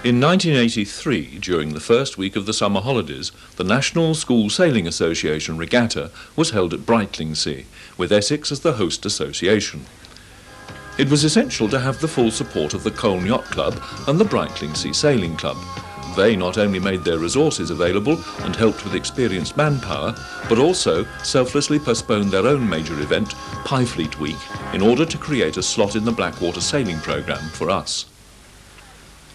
In 1983, during the first week of the summer holidays, the National School Sailing Association Regatta was held at Brightlingsea, with Essex as the host association. It was essential to have the full support of the Colne Yacht Club and the Brightlingsea Sailing Club. They not only made their resources available and helped with experienced manpower, but also selflessly postponed their own major event, Pyfleet Week, in order to create a slot in the Blackwater sailing programme for us.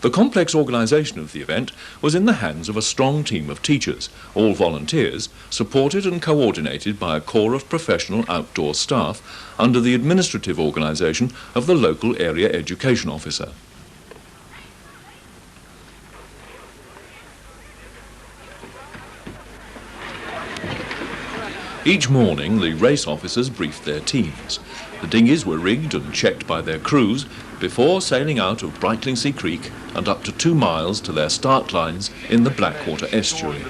The complex organisation of the event was in the hands of a strong team of teachers, all volunteers, supported and coordinated by a corps of professional outdoor staff under the administrative organisation of the local area education officer. Each morning, the race officers briefed their teams. The dinghies were rigged and checked by their crews before sailing out of Brightlingsea Creek and up to 2 miles to their start lines in the Blackwater estuary.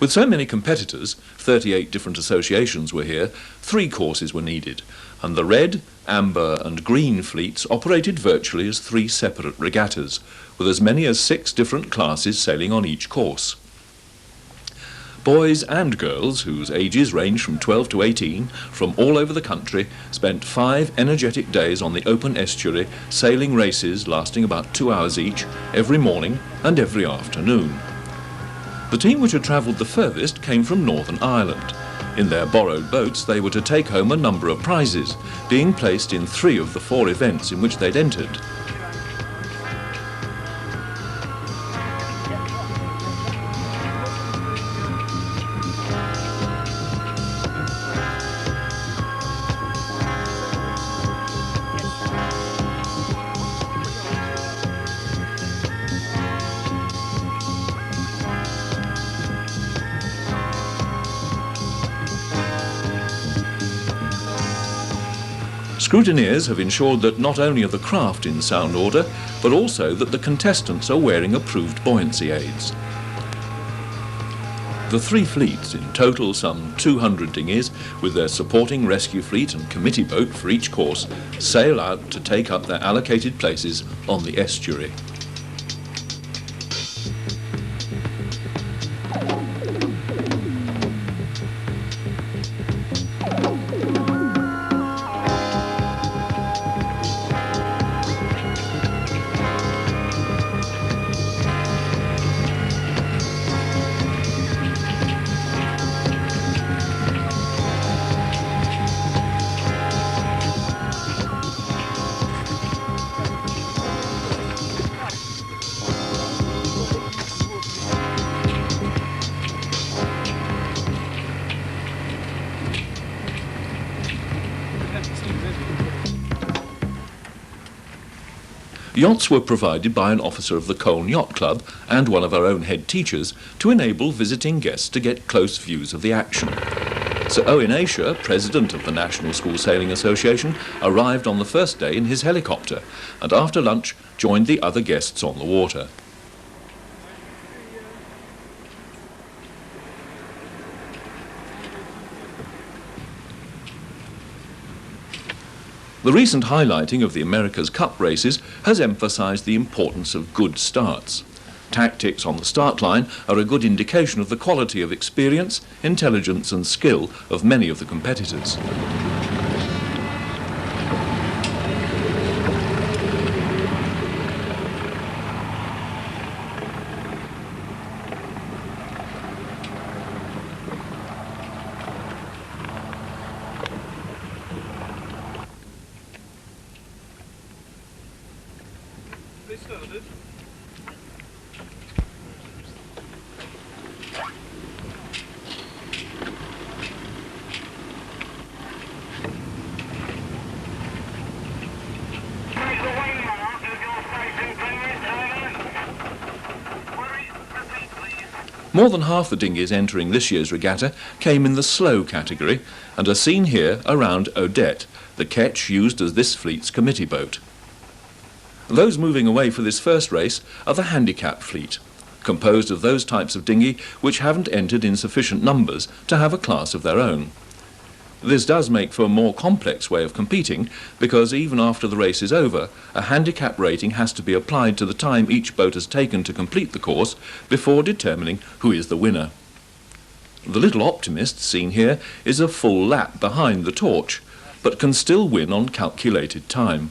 With so many competitors, 38 different associations were here, 3 courses were needed, and the red, amber and green fleets operated virtually as 3 separate regattas, with as many as 6 different classes sailing on each course. Boys and girls, whose ages range from 12 to 18, from all over the country, spent 5 energetic days on the open estuary, sailing races lasting about 2 hours each, every morning and every afternoon. The team which had travelled the furthest came from Northern Ireland. In their borrowed boats, they were to take home a number of prizes, being placed in 3 of the 4 events in which they'd entered. Scrutineers have ensured that not only are the craft in sound order, but also that the contestants are wearing approved buoyancy aids. The 3 fleets, in total some 200 dinghies, with their supporting rescue fleet and committee boat for each course, sail out to take up their allocated places on the estuary. Yachts were provided by an officer of the Colne Yacht Club and one of our own head teachers to enable visiting guests to get close views of the action. Sir Owen Aisher, president of the National School Sailing Association, arrived on the first day in his helicopter and after lunch joined the other guests on the water. The recent highlighting of the America's Cup races has emphasised the importance of good starts. Tactics on the start line are a good indication of the quality of experience, intelligence and skill of many of the competitors. More than half the dinghies entering this year's regatta came in the slow category and are seen here around Odette, the ketch used as this fleet's committee boat. Those moving away for this first race are the handicap fleet, composed of those types of dinghy which haven't entered in sufficient numbers to have a class of their own. This does make for a more complex way of competing, because even after the race is over, a handicap rating has to be applied to the time each boat has taken to complete the course before determining who is the winner. The little optimist seen here is a full lap behind the Torch, but can still win on calculated time.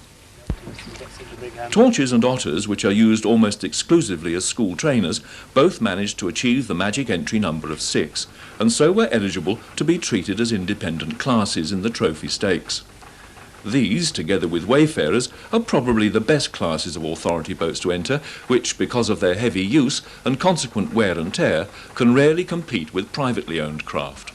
Torches and Otters, which are used almost exclusively as school trainers, both managed to achieve the magic entry number of 6, and so were eligible to be treated as independent classes in the Trophy Stakes. These, together with Wayfarers, are probably the best classes of authority boats to enter, which, because of their heavy use and consequent wear and tear, can rarely compete with privately owned craft.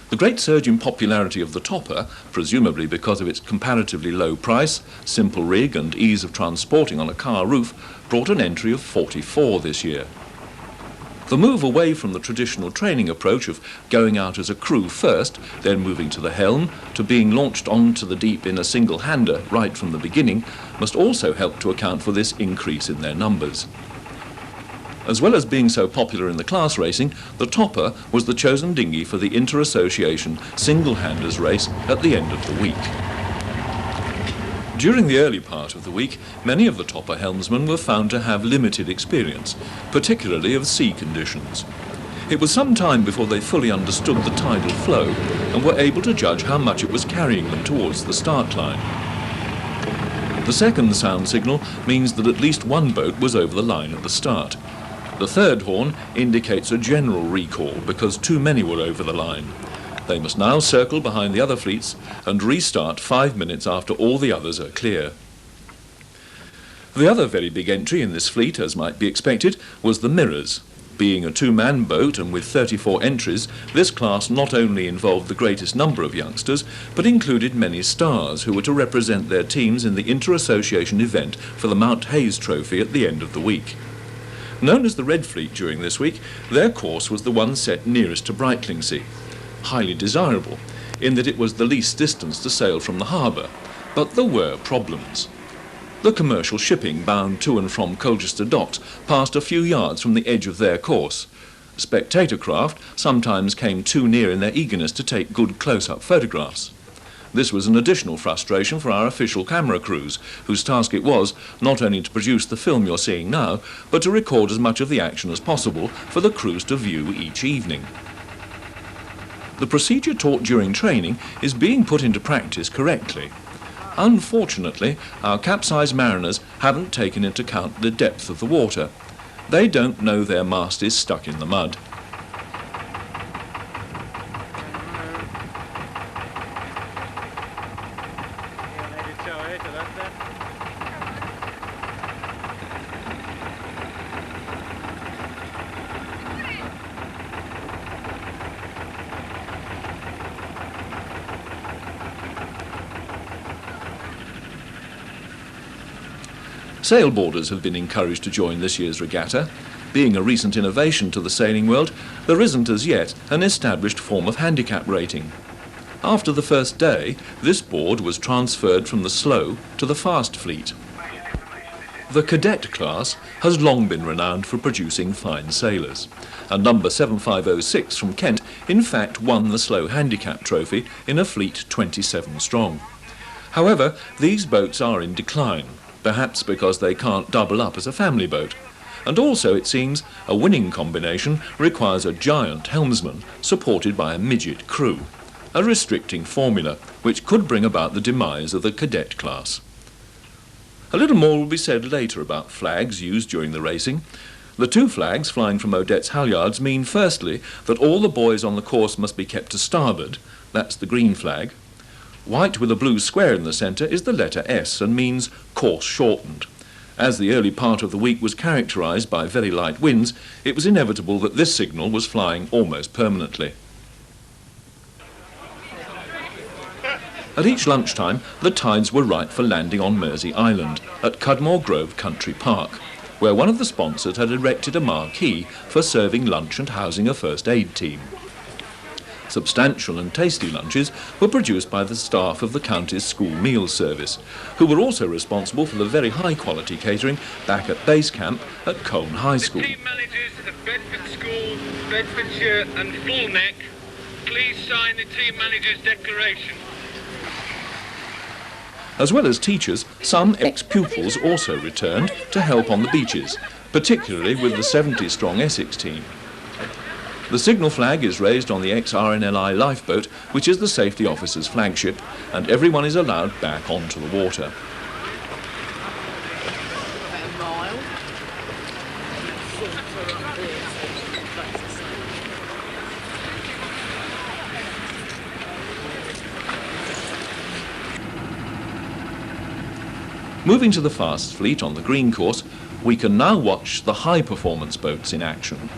The great surge in popularity of the Topper, presumably because of its comparatively low price, simple rig and ease of transporting on a car roof, brought an entry of 44 this year. The move away from the traditional training approach of going out as a crew first, then moving to the helm, to being launched onto the deep in a single-hander right from the beginning, must also help to account for this increase in their numbers. As well as being so popular in the class racing, the Topper was the chosen dinghy for the inter-association single-handers race at the end of the week. During the early part of the week, many of the Topper helmsmen were found to have limited experience, particularly of sea conditions. It was some time before they fully understood the tidal flow and were able to judge how much it was carrying them towards the start line. The second sound signal means that at least one boat was over the line at the start. The third horn indicates a general recall because too many were over the line. They must now circle behind the other fleets and restart 5 minutes after all the others are clear. The other very big entry in this fleet, as might be expected, was the Mirrors. Being a two-man boat and with 34 entries, this class not only involved the greatest number of youngsters, but included many stars who were to represent their teams in the inter-association event for the Mount Hayes Trophy at the end of the week. Known as the Red Fleet during this week, their course was the one set nearest to Brightlingsea. Highly desirable, in that it was the least distance to sail from the harbour, but there were problems. The commercial shipping bound to and from Colchester docks passed a few yards from the edge of their course. Spectator craft sometimes came too near in their eagerness to take good close-up photographs. This was an additional frustration for our official camera crews, whose task it was not only to produce the film you're seeing now, but to record as much of the action as possible for the crews to view each evening. The procedure taught during training is being put into practice correctly. Unfortunately, our capsized mariners haven't taken into account the depth of the water. They don't know their mast is stuck in the mud. Sailboarders have been encouraged to join this year's regatta. Being a recent innovation to the sailing world, there isn't as yet an established form of handicap rating. After the first day, this board was transferred from the slow to the fast fleet. The cadet class has long been renowned for producing fine sailors, and number 7506 from Kent in fact won the slow handicap trophy in a fleet 27 strong. However, these boats are in decline, perhaps because they can't double up as a family boat. And also, it seems, a winning combination requires a giant helmsman supported by a midget crew, a restricting formula which could bring about the demise of the cadet class. A little more will be said later about flags used during the racing. The two flags flying from Odette's halyards mean, firstly, that all the buoys on the course must be kept to starboard. That's the green flag. White with a blue square in the centre is the letter S and means course shortened. As the early part of the week was characterised by very light winds, it was inevitable that this signal was flying almost permanently. At each lunchtime, the tides were right for landing on Mersey Island at Cudmore Grove Country Park, where one of the sponsors had erected a marquee for serving lunch and housing a first aid team. Substantial and tasty lunches were produced by the staff of the county's school meals service, who were also responsible for the very high-quality catering back at base camp at Colne High School. The team managers of Bedford School, Bedfordshire and Fullneck Please sign the team manager's declaration. As well as teachers, some ex-pupils also returned to help on the beaches, particularly with the 70-strong Essex team. The signal flag is raised on the ex-RNLI lifeboat, which is the safety officer's flagship, and everyone is allowed back onto the water. Moving to the fast fleet on the green course, we can now watch the high-performance boats in action.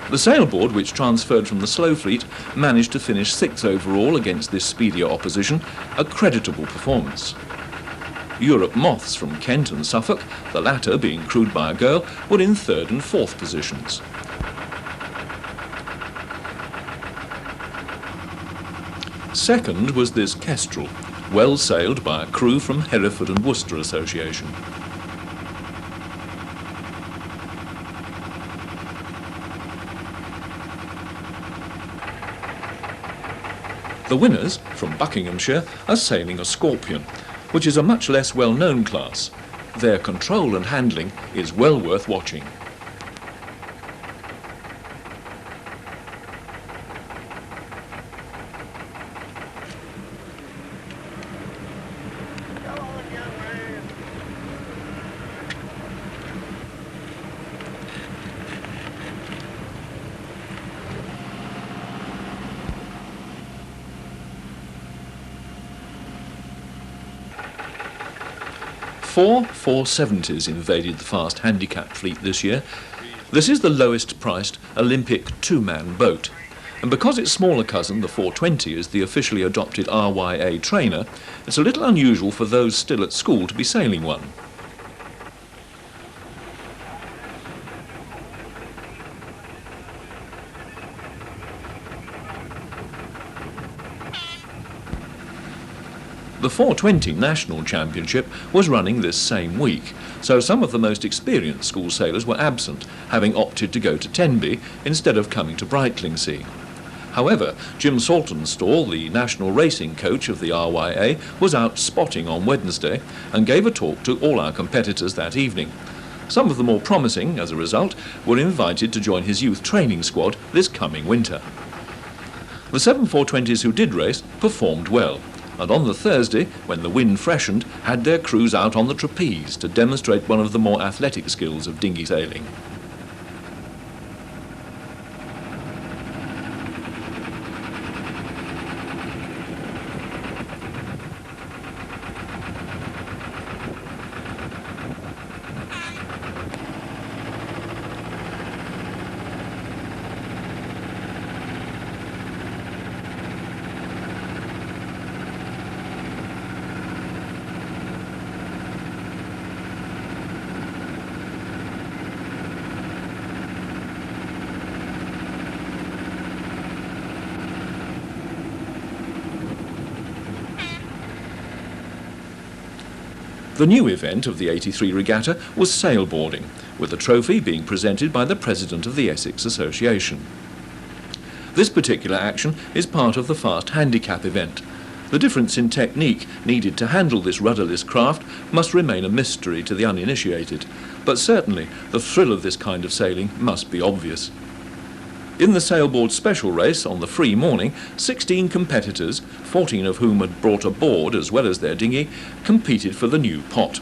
The sailboard, which transferred from the slow fleet, managed to finish 6th overall against this speedier opposition, a creditable performance. Europe Moths from Kent and Suffolk, the latter being crewed by a girl, were in 3rd and 4th positions. Second was this Kestrel, well sailed by a crew from Hereford and Worcester Association. The winners, from Buckinghamshire, are sailing a Scorpion, which is a much less well-known class. Their control and handling is well worth watching. Four 470s invaded the fast handicap fleet this year. This is the lowest priced Olympic two-man boat, and because its smaller cousin, the 420, is the officially adopted RYA trainer, it's a little unusual for those still at school to be sailing one. The 420 National Championship was running this same week, so some of the most experienced school sailors were absent, having opted to go to Tenby instead of coming to Brightlingsea. However, Jim Saltonstall, the national racing coach of the RYA, was out spotting on Wednesday and gave a talk to all our competitors that evening. Some of the more promising, as a result, were invited to join his youth training squad this coming winter. The 7 420s who did race performed well, and on the Thursday, when the wind freshened, had their crews out on the trapeze to demonstrate one of the more athletic skills of dinghy sailing. The new event of the 83 Regatta was sailboarding, with the trophy being presented by the President of the Essex Association. This particular action is part of the fast handicap event. The difference in technique needed to handle this rudderless craft must remain a mystery to the uninitiated, but certainly the thrill of this kind of sailing must be obvious. In the sailboard special race on the free morning, 16 competitors, 14 of whom had brought a board as well as their dinghy, competed for the new pot.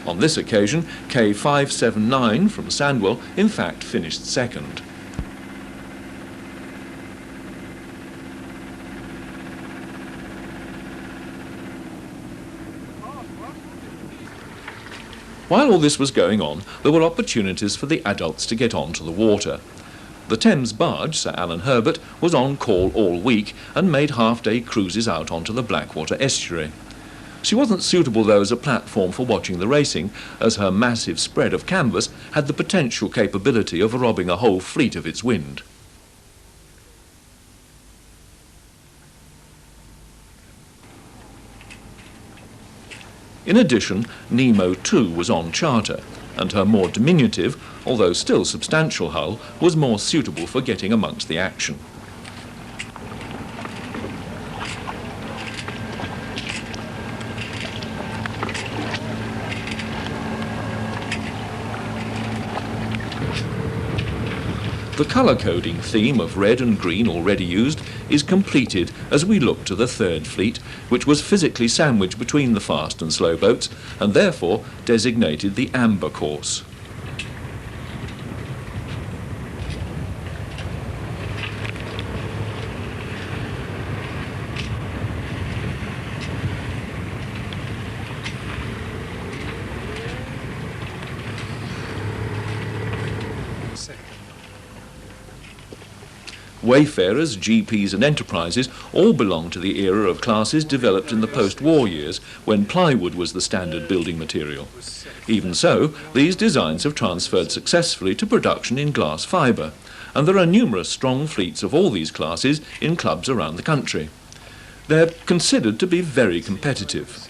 On this occasion, K579 from Sandwell in fact finished second. While all this was going on, there were opportunities for the adults to get onto the water. The Thames barge, Sir Alan Herbert, was on call all week and made half-day cruises out onto the Blackwater estuary. She wasn't suitable, though, as a platform for watching the racing, as her massive spread of canvas had the potential capability of robbing a whole fleet of its wind. In addition, Nemo too was on charter, and her more diminutive, although still substantial hull, was more suitable for getting amongst the action. The colour-coding theme of red and green already used is completed as we look to the third fleet, which was physically sandwiched between the fast and slow boats and therefore designated the amber course. Wayfarers, GPs and enterprises all belong to the era of classes developed in the post-war years when plywood was the standard building material. Even so, these designs have transferred successfully to production in glass fibre, and there are numerous strong fleets of all these classes in clubs around the country. They're considered to be very competitive.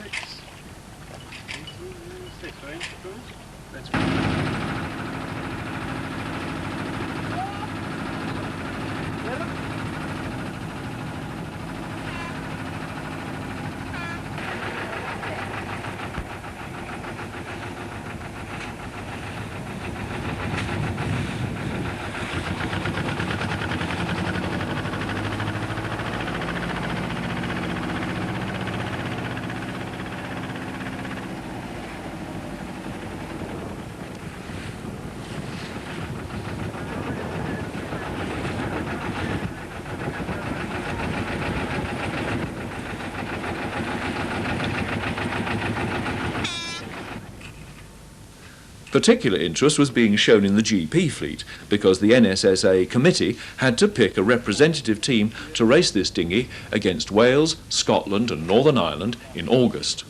Particular interest was being shown in the GP fleet because the NSSA committee had to pick a representative team to race this dinghy against Wales, Scotland and Northern Ireland in August.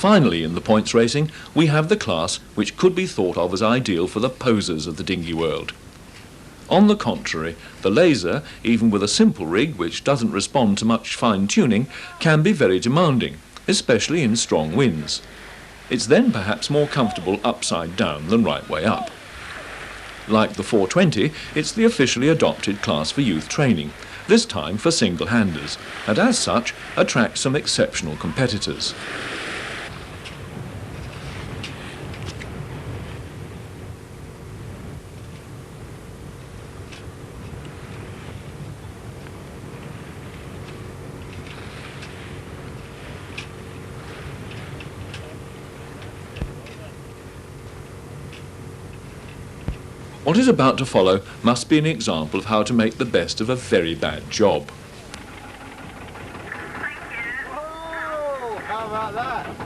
Finally, in the points racing, we have the class which could be thought of as ideal for the posers of the dinghy world. On the contrary, the laser, even with a simple rig which doesn't respond to much fine-tuning, can be very demanding, especially in strong winds. It's then perhaps more comfortable upside down than right way up. Like the 420, it's the officially adopted class for youth training, this time for single-handers, and as such attracts some exceptional competitors. What is about to follow must be an example of how to make the best of a very bad job. Oh, how about that?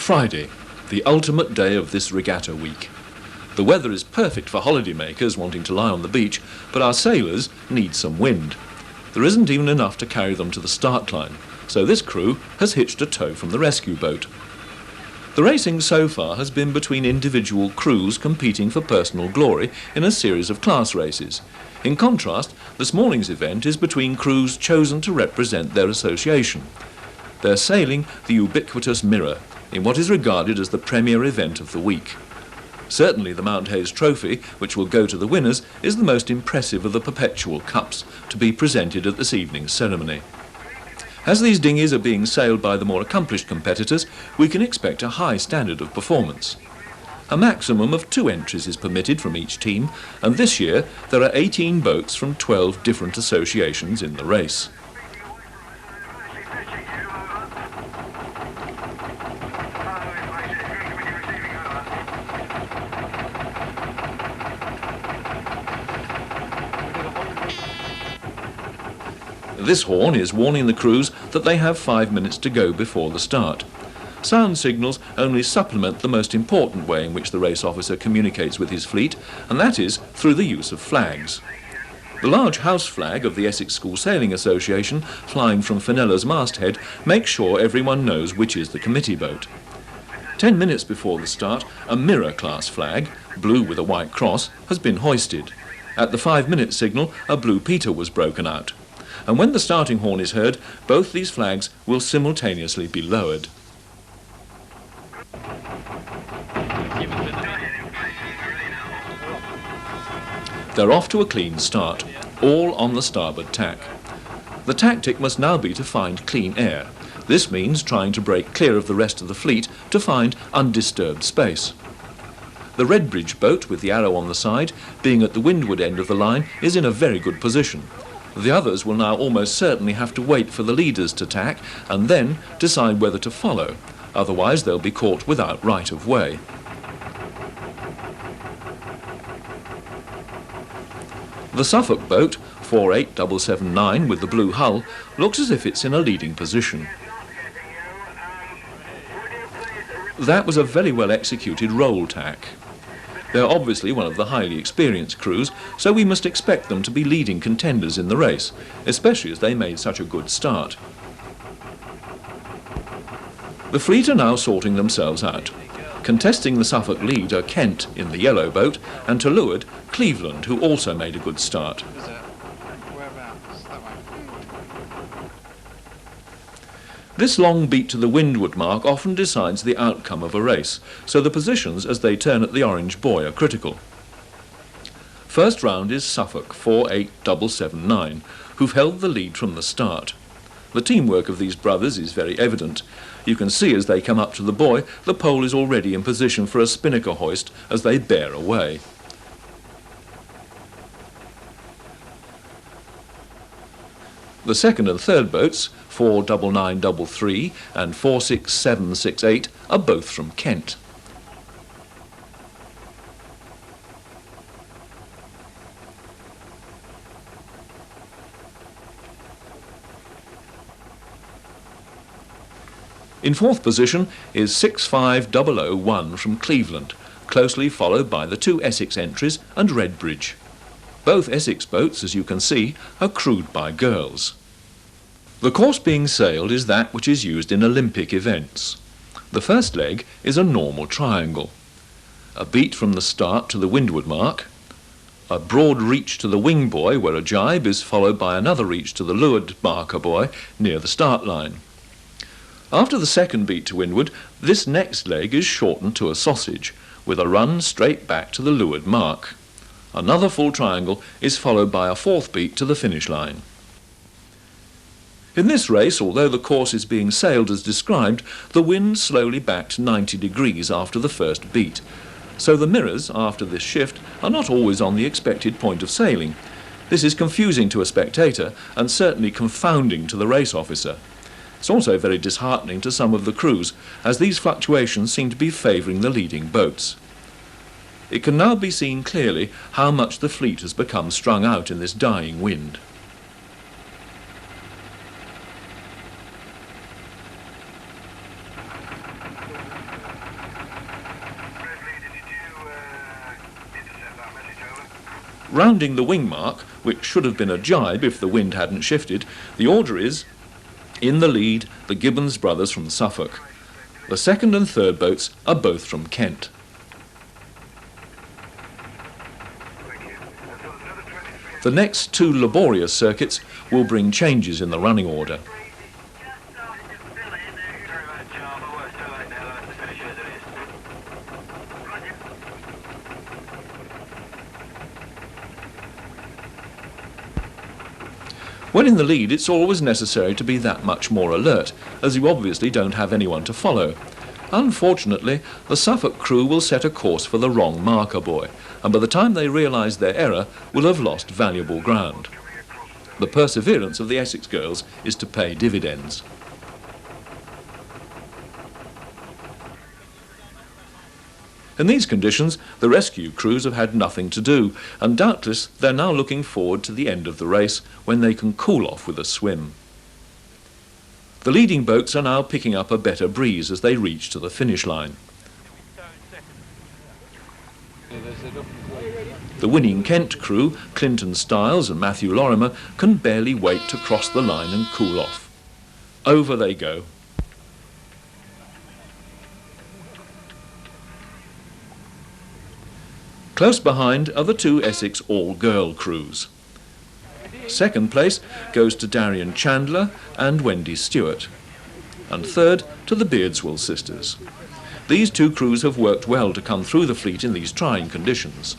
Friday, the ultimate day of this regatta week. The weather is perfect for holidaymakers wanting to lie on the beach, but our sailors need some wind. There isn't even enough to carry them to the start line, so this crew has hitched a tow from the rescue boat. The racing so far has been between individual crews competing for personal glory in a series of class races. In contrast, this morning's event is between crews chosen to represent their association. They're sailing the ubiquitous Mirror in what is regarded as the premier event of the week. Certainly the Mount Hayes Trophy, which will go to the winners, is the most impressive of the perpetual cups to be presented at this evening's ceremony. As these dinghies are being sailed by the more accomplished competitors, we can expect a high standard of performance. A maximum of 2 entries is permitted from each team, and this year there are 18 boats from 12 different associations in the race. This horn is warning the crews that they have 5 minutes to go before the start. Sound signals only supplement the most important way in which the race officer communicates with his fleet, and that is through the use of flags. The large house flag of the Essex School Sailing Association, flying from Fenella's masthead, makes sure everyone knows which is the committee boat. 10 minutes before the start, a Mirror class flag, blue with a white cross, has been hoisted. At the 5-minute signal, a blue Peter was broken out. And when the starting horn is heard, both these flags will simultaneously be lowered. They're off to a clean start, all on the starboard tack. The tactic must now be to find clean air. This means trying to break clear of the rest of the fleet to find undisturbed space. The Redbridge boat with the arrow on the side, being at the windward end of the line, is in a very good position. The others will now almost certainly have to wait for the leaders to tack and then decide whether to follow. Otherwise they'll be caught without right of way. The Suffolk boat, 48779 with the blue hull, looks as if it's in a leading position. That was a very well executed roll tack. They're obviously one of the highly experienced crews, so we must expect them to be leading contenders in the race, especially as they made such a good start. The fleet are now sorting themselves out. Contesting the Suffolk lead are Kent in the yellow boat, and to leeward, Cleveland, who also made a good start. This long beat to the windward mark often decides the outcome of a race, so the positions as they turn at the orange buoy are critical. First round is Suffolk, 48779, who've held the lead from the start. The teamwork of these brothers is very evident. You can see as they come up to the buoy, the pole is already in position for a spinnaker hoist as they bear away. The second and third boats, 49933 and 46768, are both from Kent. In fourth position is 65001 from Cleveland, closely followed by the 2 Essex entries and Redbridge. Both Essex boats, as you can see, are crewed by girls. The course being sailed is that which is used in Olympic events. The first leg is a normal triangle. A beat from the start to the windward mark, a broad reach to the wing buoy where a jibe is followed by another reach to the leeward marker buoy near the start line. After the second beat to windward, this next leg is shortened to a sausage, with a run straight back to the leeward mark. Another full triangle is followed by a fourth beat to the finish line. In this race, although the course is being sailed as described, the wind slowly backed 90 degrees after the first beat. So the mirrors, after this shift, are not always on the expected point of sailing. This is confusing to a spectator and certainly confounding to the race officer. It's also very disheartening to some of the crews, as these fluctuations seem to be favouring the leading boats. It can now be seen clearly how much the fleet has become strung out in this dying wind. Rounding the wing mark, which should have been a jibe if the wind hadn't shifted, the order is In the lead, the Gibbons brothers from Suffolk. The second and third boats are both from Kent. The next two laborious circuits will bring changes in the running order. When in the lead, it's always necessary to be that much more alert, as you obviously don't have anyone to follow. Unfortunately, the Suffolk crew will set a course for the wrong marker buoy, and by the time they realise their error, will have lost valuable ground. The perseverance of the Essex girls is to pay dividends. In these conditions, the rescue crews have had nothing to do, and doubtless they're now looking forward to the end of the race, when they can cool off with a swim. The leading boats are now picking up a better breeze as they reach to the finish line. The winning Kent crew, Clinton Stiles and Matthew Lorimer, can barely wait to cross the line and cool off. Over they go. Close behind are the two Essex all-girl crews. Second place goes to Darian Chandler and Wendy Stewart, and third to the Beardswell sisters. These two crews have worked well to come through the fleet in these trying conditions.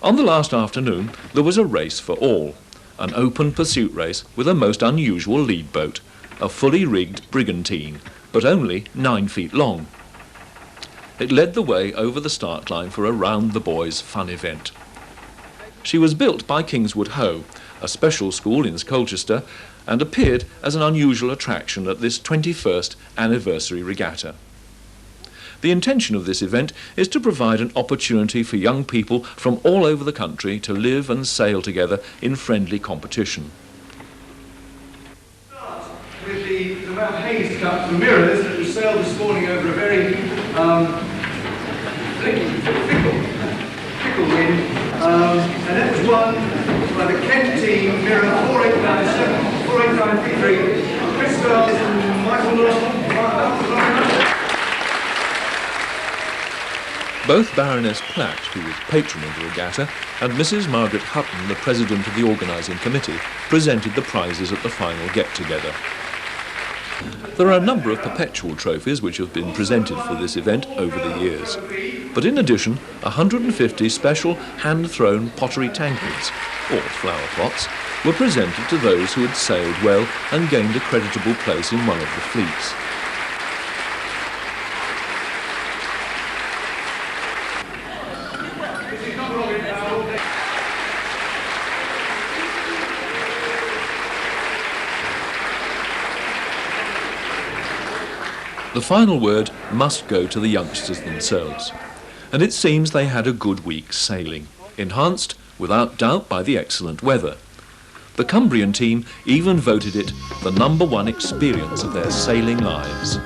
On the last afternoon, there was a race for all, an open pursuit race with a most unusual lead boat, a fully rigged brigantine, but only 9 feet long. It led the way over the start line for a round-the-boys fun event. She was built by Kingswood Hoe, a special school in Colchester, and appeared as an unusual attraction at this 21st anniversary regatta. The intention of this event is to provide an opportunity for young people from all over the country to live and sail together in friendly competition. With the Mount Hayes Cup for mirrors that was sailed this morning over a very fickle wind, and that was won by the Kent team, mirror 4897, 4893, Chris Stiles and Michael Lawson. Both Baroness Platt, who was patron of the regatta, and Mrs. Margaret Hutton, the president of the organising committee, presented the prizes at the final get-together. There are a number of perpetual trophies which have been presented for this event over the years. But in addition, 150 special hand-thrown pottery tankards, or flower pots, were presented to those who had sailed well and gained a creditable place in one of the fleets. The final word must go to the youngsters themselves, and it seems they had a good week sailing, enhanced without doubt by the excellent weather. The Cumbrian team even voted it the #1 experience of their sailing lives.